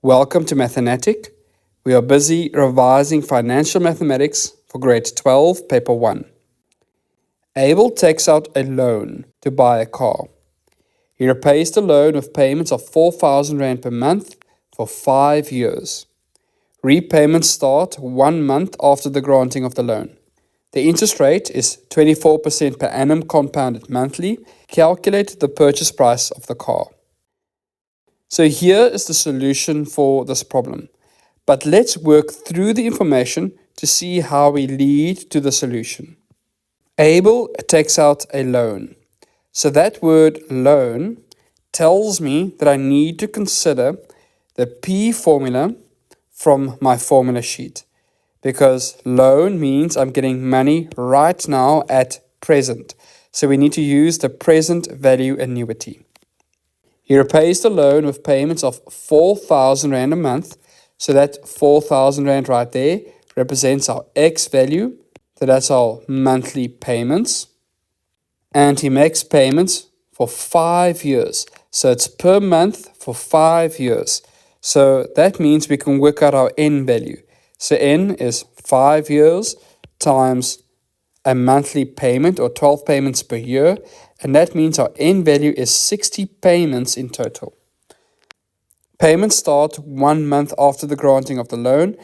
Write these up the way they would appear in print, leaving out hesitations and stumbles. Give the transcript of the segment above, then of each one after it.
Welcome to Mathenatic. We are busy revising financial mathematics for grade 12, paper 1. Abel takes out a loan to buy a car. He repays the loan with payments of 4,000 Rand per month for 5 years. Repayments start 1 month after the granting of the loan. The interest rate is 24% per annum compounded monthly. Calculate the purchase price of the car. So here is the solution for this problem. But let's work through the information to see how we lead to the solution. Abel takes out a loan. So that word loan tells me that I need to consider the P formula from my formula sheet. Because loan means I'm getting money right now at present. So we need to use the present value annuity. He repays the loan with payments of 4,000 Rand a month. So that 4,000 Rand right there represents our X value. So that's our monthly payments. And he makes payments for 5 years. So it's per month for 5 years. So that means we can work out our N value. So N is 5 years times a monthly payment or 12 payments per year. And that means our N value is 60 payments in total. Payments start 1 month after the granting of the loan.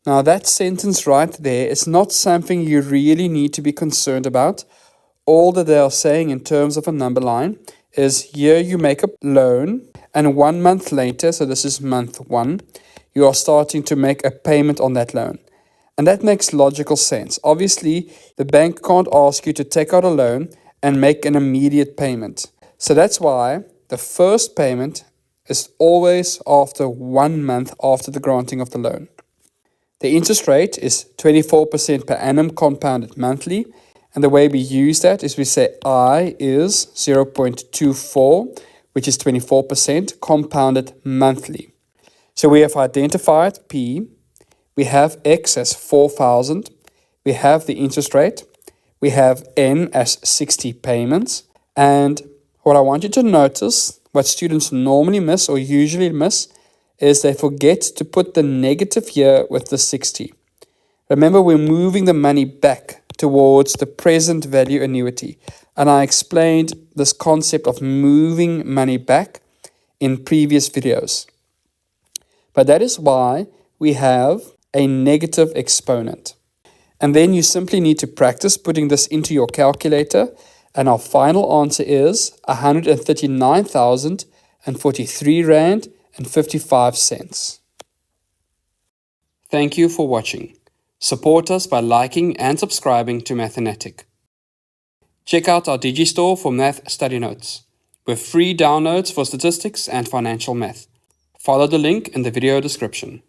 Now that sentence right there is not something you really need to be concerned about. All that they are saying in terms of a number line is here you make a loan and 1 month later, so this is month 1, you are starting to make a payment on that loan. And that makes logical sense. Obviously, the bank can't ask you to take out a loan and make an immediate payment. So that's why the first payment is always after 1 month after the granting of the loan. The interest rate is 24% per annum compounded monthly. And the way we use that is we say I is 0.24, which is 24% compounded monthly. So we have identified P. We have X as 4,000. We have the interest rate. We have N as 60 payments. And what I want you to notice, what students normally miss or usually miss, is they forget to put the negative here with the 60. Remember, we're moving the money back towards the present value annuity. And I explained this concept of moving money back in previous videos. But that is why we have a negative exponent. And then you simply need to practice putting this into your calculator. And our final answer is 139,043 Rand and 55 cents. Thank you for watching. Support us by liking and subscribing to Mathenatic. Check out our Digistore for math study notes, with free downloads for statistics and financial math. Follow the link in the video description.